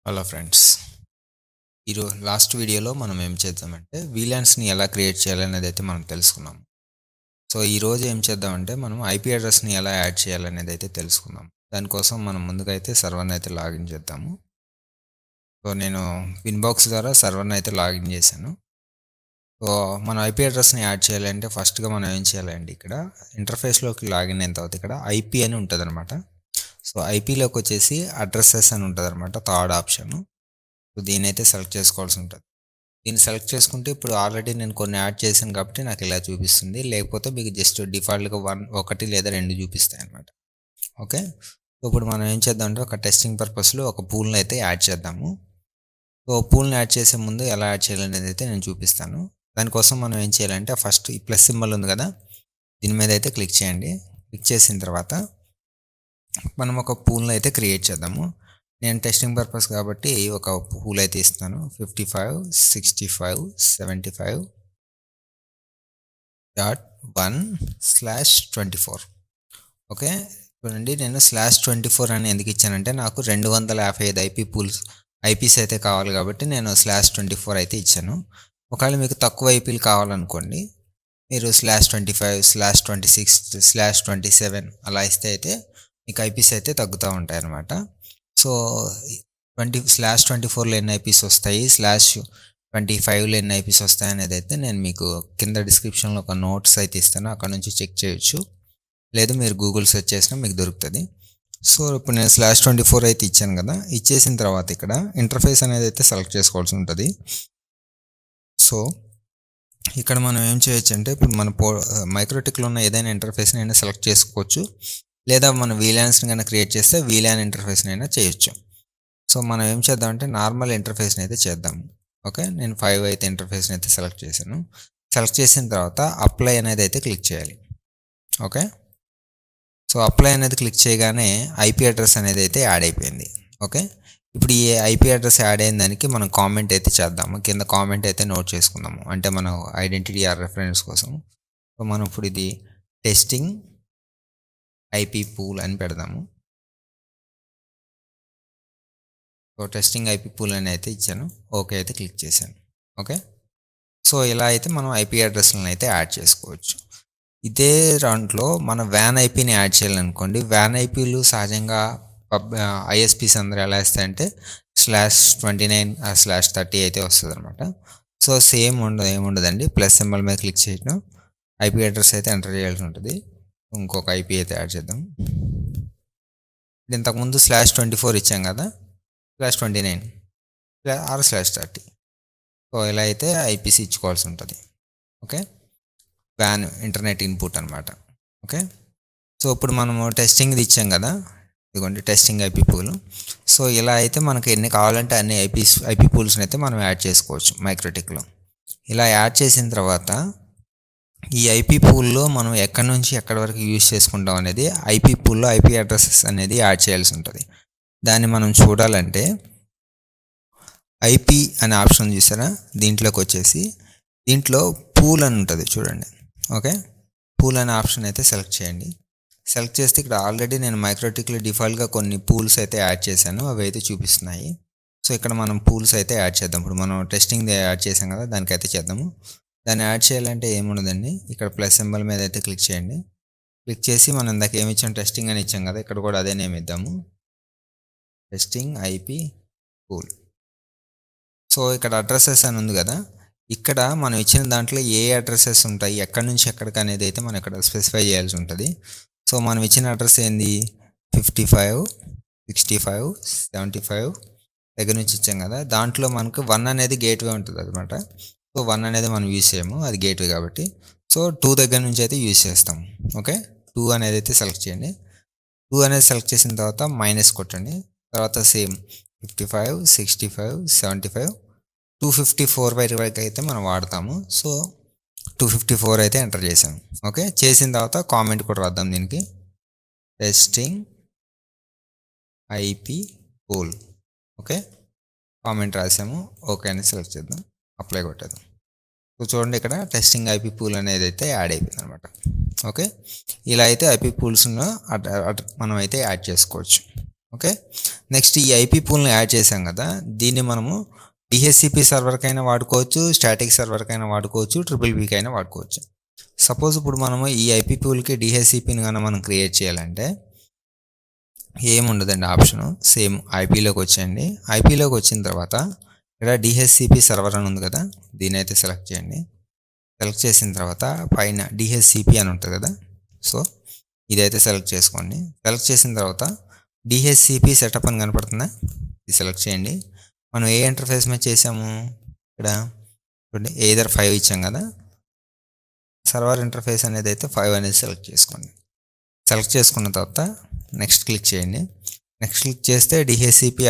Hello friends. Last వీడియోలో మనం ఏం చేద్దామంటే వీలాన్స్‌ని ఎలా క్రియేట్ చేయాలనేదైతే మనం తెలుసుకున్నాం. సో, ఈరోజు ఏం చేద్దామంటే మనం ఐపీ అడ్రెస్‌ని ఎలా యాడ్ చేయాలనేదైతే తెలుసుకుందాం. దానికోసం మనం ముందుగా అయితే సర్వర్‌ని అయితే లాగిన్ చేద్దాము. సో, నేను ఇన్‌బాక్స్ ద్వారా సర్వర్‌ని అయితే లాగిన్ చేశాను. సో, మనం ఐపీ అడ్రెస్‌ని యాడ్ చేయాలంటే ఫస్ట్‌గా మనం ఏం చేయాలంటే ఇక్కడ ఇంటర్ఫేస్‌లోకి లాగిన్ అయిన తర్వాత ఇక్కడ ఐపీ అని ఉంటదనమాట. సో, ఐపీలోకొచ్చేసి అడ్రెసెస్ అని ఉంటదనమాట థర్డ్ ఆప్షను. సో, దీన్నైతే సెలెక్ట్ చేసుకోవాల్సి ఉంటది. దీన్ని సెలెక్ట్ చేసుకుంటే ఇప్పుడు ఆల్రెడీ నేను కొన్ని యాడ్ చేశాను కాబట్టి నాకు ఇలా చూపిస్తుంది. లేకపోతే మీకు జస్ట్ డిఫాల్ట్‌గా 1 లేదా 2 చూపిస్తాయన్నమాట. ఓకే. సో, ఇప్పుడు మనం ఏం చేద్దామంటే ఒక టెస్టింగ్ పర్పస్‌లో ఒక పూల్‌ని అయితే యాడ్ చేద్దాము. సో, పూల్‌ని యాడ్ చేసే ముందు ఎలా యాడ్ చేయాలనేది అయితే నేను చూపిస్తాను. దానికోసం మనం ఏం చేయాలంటే ఫస్ట్ ఈ ప్లస్ సింబల్ ఉంది కదా! దీని మీద అయితే క్లిక్ చేయండి. క్లిక్ చేసిన తర్వాత మనం ఒక పూల్‌ని అయితే క్రియేట్ చేద్దాము. నేను టెస్టింగ్ పర్పస్ కాబట్టి ఒక పూల్ అయితే ఇస్తాను. 55, 65, 75.1/24 ఓకే. చూడండి నేను /24 అని ఎందుకు ఇచ్చానంటే నాకు 255 ఐపీస్ అయితే కావాలి కాబట్టి నేను /24 అయితే ఇచ్చాను. ఒకవేళ మీకు తక్కువ ఐపీలు కావాలనుకోండి మీరు /25, /26, /27 అలా ఇస్తే అయితే మీకు ఐపీస్ అయితే తగ్గుతా ఉంటాయన్నమాట. సో, 24లో ఎన్ని ఐపీస్ వస్తాయి, /25లో ఎన్ని ఐపీస్ వస్తాయనేదైతే నేను మీకు కింద డిస్క్రిప్షన్‌లో ఒక నోట్స్ అయితే ఇస్తాను. అక్కడ నుంచి చెక్ చేయొచ్చు. లేదు మీరు గూగుల్ సెర్చ్ చేసినా మీకు దొరుకుతది. సో, ఇప్పుడు నేను /24 అయితే ఇచ్చాను కదా! ఇచ్చేసిన తర్వాత ఇక్కడ ఇంటర్ఫేస్ అనేదైతే సెలెక్ట్ చేసుకోవాల్సి ఉంటది. సో, ఇక్కడ మనం ఏం చేయొచ్చంటే ఇప్పుడు మన మైక్రోటిక్‌లో ఉన్న ఏదైనా ఇంటర్ఫేస్‌ని అయినా సెలెక్ట్ చేసుకోవచ్చు. లేదా మన వీలాన్స్‌ని గనక క్రియేట్ చేస్తే వీలాన్ ఇంటర్ఫేస్‌ని అయినా చేయొచ్చు. సో, మనం ఏం చేద్దామంటే నార్మల్ ఇంటర్ఫేస్‌ని అయితే చేద్దాం. ఓకే. నేను 5 అయితే ఇంటర్ఫేస్‌ని అయితే సెలెక్ట్ చేశాను. సెలెక్ట్ చేసిన తర్వాత అప్లై అనేది అయితే క్లిక్ చేయాలి. ఓకే. సో, అప్లై అనేది క్లిక్ చేయగానే ఐపీ అడ్రెస్ అనేది అయితే యాడ్ అయిపోయింది. ఓకే. ఇప్పుడు ఈ ఐపీ అడ్రెస్ యాడ్ అయిన దానికి మనం కామెంట్ అయితే చేద్దాము. కింద కామెంట్ అయితే నోట్ చేసుకుందాము. అంటే మన ఐడెంటిటీ ఆర్ రిఫరెన్స్ కోసం. సో, మనం ఇప్పుడు ఇది టెస్టింగ్ ఐపీ పూల్ అని పెడదాము. సో, టెస్టింగ్ ఐపీ పూల్ అని అయితే ఇచ్చాను. ఓకే అయితే క్లిక్ చేశాను. ఓకే. సో, ఇలా అయితే మనం ఐపీ అడ్రెస్‌లను అయితే యాడ్ చేసుకోవచ్చు. ఇదే దాంట్లో మనం వ్యాన్ ఐపీని యాడ్ చేయాలనుకోండి. వ్యాన్ ఐపీలు సహజంగా ఐఎస్‌పీస్ అందరూ ఎలా ఇస్తాయంటే /29 /30 అయితే వస్తదనమాట. సో, సేమ్ ఏముండదండి. ప్లస్ సింబల్ మీద క్లిక్ చేయడం. ఐపీ అడ్రెస్ అయితే ఎంటర్ చేయాల్సి ఉంటది. ఇంకొక ఐపీ అయితే యాడ్ చేద్దాం. ఇంతకుముందు /24 ఇచ్చాం కదా! /29 ఆర్ /30. సో, ఇలా అయితే ఐపీస్ ఇచ్చుకోవాల్సి ఉంటది. ఓకే. వ్యాన్ ఇంటర్నెట్ ఇన్‌పుట్ అనమాట. ఓకే. సో, ఇప్పుడు మనము టెస్టింగ్‌ది ఇచ్చాం కదా! ఇదిగోండి టెస్టింగ్ ఐపీ పూల్. సో, ఇలా అయితే మనకు ఎన్ని కావాలంటే అన్ని ఐపీ పూల్స్‌ని అయితే మనం యాడ్ చేసుకోవచ్చు మైక్రోటిక్‌లో. ఇలా యాడ్ చేసిన తర్వాత ఈ ఐపీ పూల్‌లో మనం ఎక్కడి నుంచి ఎక్కడి వరకు యూజ్ చేసుకుంటాం అనేది ఐపీ పూల్‌లో ఐపీ అడ్రెసెస్ అనేది యాడ్ చేయాల్సి ఉంటది. దాన్ని మనం చూడాలంటే ఐపీ అనే ఆప్షన్ చూసారా? దీంట్లోకొచ్చేసి దీంట్లో పూల్ అని ఉంటది చూడండి. ఓకే. పూల్ అనే ఆప్షన్ అయితే సెలెక్ట్ చేయండి. సెలెక్ట్ చేస్తే ఇక్కడ ఆల్రెడీ నేను మైక్రోటిక్‌లో డిఫాల్ట్‌గా కొన్ని పూల్స్ అయితే యాడ్ చేశాను. అవి అయితే చూపిస్తున్నాయి. సో, ఇక్కడ మనం పూల్స్ అయితే యాడ్ చేద్దాం. ఇప్పుడు మనం టెస్టింగ్‌ది యాడ్ చేసాం కదా! దానికైతే చేద్దాము. దాన్ని యాడ్ చేయాలంటే ఏముండదండి. ఇక్కడ ప్లస్ సింబల్ మీద అయితే క్లిక్ చేయండి. క్లిక్ చేసి మనం ఇందాక ఏమి ఇచ్చాం టెస్టింగ్ అని ఇచ్చాం కదా! ఇక్కడ కూడా అదే నేమ్ ఇద్దాము. Testing IP pool. సో, ఇక్కడ అడ్రెసెస్ అని ఉంది కదా! ఇక్కడ మనం ఇచ్చిన దాంట్లో ఏ అడ్రెసెస్ ఉంటాయి, ఎక్కడి నుంచి ఎక్కడికి అనేది అయితే మనం ఇక్కడ స్పెసిఫై చేయాల్సి ఉంటది. సో, మనం ఇచ్చిన అడ్రెస్ ఏంది 55, 65, 75 దగ్గర నుంచి ఇచ్చాం కదా! దాంట్లో మనకు 1 అనేది గేట్‌వే ఉంటదనమాట. సో, 1 అనేది మనం యూజ్ చేయము. అది గేట్‌వే కాబట్టి. సో, 2 దగ్గర నుంచి అయితే యూజ్ చేస్తాం. ఓకే. 2 అనేది అయితే సెలెక్ట్ చేయండి. 2 అనేది సెలెక్ట్ చేసిన తర్వాత మైనస్ కొట్టండి. తర్వాత సేమ్ 55, 65, 75, 254 వరకు అయితే మనం వాడతాము. సో, 254 అయితే ఎంటర్ చేశాము. ఓకే. చేసిన తర్వాత కామెంట్ కూడా రాద్దాం దీనికి. Testing IP pool. Okay. Comment రాసాము. ఓకే అని సెలెక్ట్ చేద్దాం. అప్లై కొట్టేద్దాం. సో, చూడండి ఇక్కడ టెస్టింగ్ ఐపీ పూల్ అనేది అయితే యాడ్ అయిపోయిందనమాట. ఓకే. ఇలా అయితే ఐపీ పూల్స్‌ను మనం అయితే యాడ్ చేసుకోవచ్చు. ఓకే. నెక్స్ట్ ఈ ఐపీ పూల్ని యాడ్ చేసాం కదా, దీన్ని మనము డిహెచ్సిపి సర్వర్కైనా వాడుకోవచ్చు, స్టాటిక్ సర్వర్కైనా వాడుకోవచ్చు, ట్రిపుల్ అయినా వాడుకోవచ్చు. సపోజ్ ఇప్పుడు మనము ఈ ఐపీ పూల్కి డిహెచ్సిపిని కన్నా మనం క్రియేట్ చేయాలంటే ఏముండదండి ఆప్షను, సేమ్ ఐపీలోకి వచ్చేయండి. ఐపీలోకి వచ్చిన తర్వాత ఇక్కడ డిహెచ్సిపి సర్వర్ అని ఉంది కదా, దీని అయితే సెలెక్ట్ చేయండి. సెలెక్ట్ చేసిన తర్వాత పైన డిహెచ్సిపి అని ఉంటుంది కదా, సో ఇదైతే సెలెక్ట్ చేసుకోండి. సెలెక్ట్ చేసిన తర్వాత డిహెచ్సిపి సెటప్ అని కనపడుతుందా, ఇది సెలెక్ట్ చేయండి. మనం ఏ ఇంటర్ఫేస్ మీద చేసాము, ఇక్కడ చూడండి ఏదర్ 5 ఇచ్చాం కదా, సర్వర్ ఇంటర్ఫేస్ అనేది అయితే 5 అనేది సెలెక్ట్ చేసుకోండి. సెలెక్ట్ చేసుకున్న తర్వాత నెక్స్ట్ క్లిక్ చేయండి. నెక్స్ట్ క్లిక్ చేస్తే డిహెచ్సిపి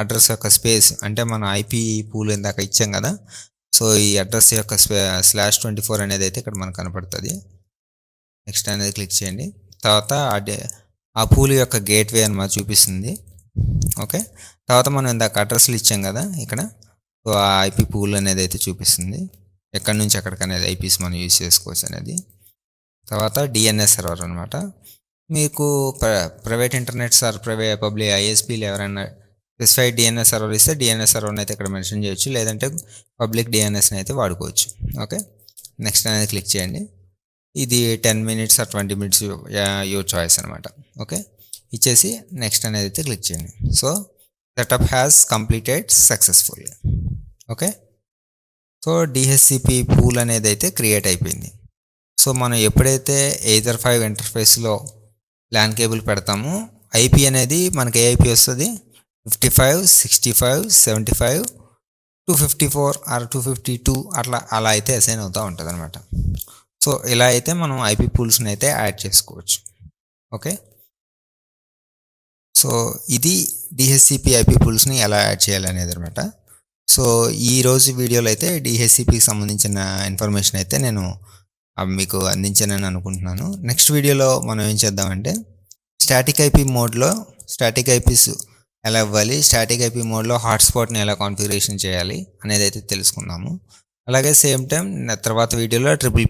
అడ్రస్ యొక్క స్పేస్, అంటే మన ఐపీ పూల్ ఇందాక ఇచ్చాం కదా, సో ఈ అడ్రస్ యొక్క /24 అనేది అయితే ఇక్కడ మనకు కనపడుతుంది. నెక్స్ట్ అనేది క్లిక్ చేయండి. తర్వాత ఆ పూల్ యొక్క గేట్వే అని మాకు చూపిస్తుంది. ఓకే. తర్వాత మనం ఇందాక అడ్రస్లు ఇచ్చాం కదా ఇక్కడ, సో ఆ ఐపీ పూల్ అనేది అయితే చూపిస్తుంది, ఎక్కడి నుంచి ఎక్కడికి అనేది ఐపీస్ మనం యూజ్ చేసుకోవచ్చు అనేది. తర్వాత డిఎన్ఎస్ సర్వర్ అనమాట. మీకు ప్రైవేట్ ఇంటర్నెట్ పబ్లిక్ ఐఎస్పీలు ఎవరైనా స్పెసిఫైడ్ డిఎన్ఎస్ సర్వర్ ఇస్తే డిఎన్ఎస్ సర్వర్ని అయితే ఇక్కడ మెన్షన్ చేయొచ్చు, లేదంటే పబ్లిక్ డిఎన్ఎస్ని అయితే వాడుకోవచ్చు. ఓకే. నెక్స్ట్ అనేది క్లిక్ చేయండి. ఇది 10 minutes or 20 minutes your choice అనమాట. ఓకే. ఇచ్చేసి నెక్స్ట్ అనేది అయితే క్లిక్ చేయండి. So setup has completed successfully. Okay. So DHCP pool అనేది అయితే క్రియేట్ అయిపోయింది. సో మనం ఎప్పుడైతే ఎయిదర్ 5 ఇంటర్ఫేస్లో ల్యాన్ కేబుల్ పెడతామో ఐపీ అనేది మనకి ఏ ఐపీ వస్తుంది, 55, 65, 75, 254 ఆర్ 252 అలా అయితే అసైన్ అవుతూ ఉంటుంది అనమాట. సో ఇలా అయితే మనం ఐపీ పూల్స్ని అయితే యాడ్ చేసుకోవచ్చు. ఓకే. సో ఇది డిహెచ్సిపి ఐపీ పూల్స్ని ఎలా యాడ్ చేయాలనేది అనమాట. సో ఈరోజు వీడియోలో అయితే డిహెచ్సిపికి సంబంధించిన ఇన్ఫర్మేషన్ అయితే నేను మీకు అందించానని అనుకుంటున్నాను. నెక్స్ట్ వీడియోలో మనం ఏం చేద్దామంటే స్టాటిక్ ఐపీ మోడ్లో స్టాటిక్ ఐపీస్ ఎలా ఇవ్వాలి, స్టాటిక్ ఐపీ మోడ్లో హాట్స్పాట్ని ఎలా కాన్ఫిగరేషన్ చేయాలి అనేది అయితే తెలుసుకుందాము. అలాగే సేమ్ టైం తర్వాత వీడియోలో ట్రిపుల్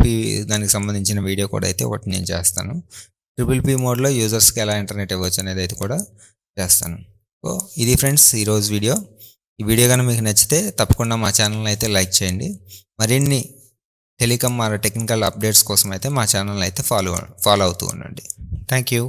దానికి సంబంధించిన వీడియో కూడా అయితే ఒకటి నేను చేస్తాను. ట్రిపుల్ మోడ్లో యూజర్స్కి ఎలా ఇంటర్నెట్ ఇవ్వచ్చు అనేది అయితే కూడా చేస్తాను. సో ఇది ఫ్రెండ్స్ ఈరోజు వీడియో. ఈ వీడియో కనుక మీకు నచ్చితే తప్పకుండా మా ఛానల్ని అయితే లైక్ చేయండి. మరిన్ని టెలికామ్ టెక్నికల్ అప్డేట్స్ కోసం అయితే మా ఛానల్ని అయితే ఫాలో అవుతూ ఉండండి. Thank you.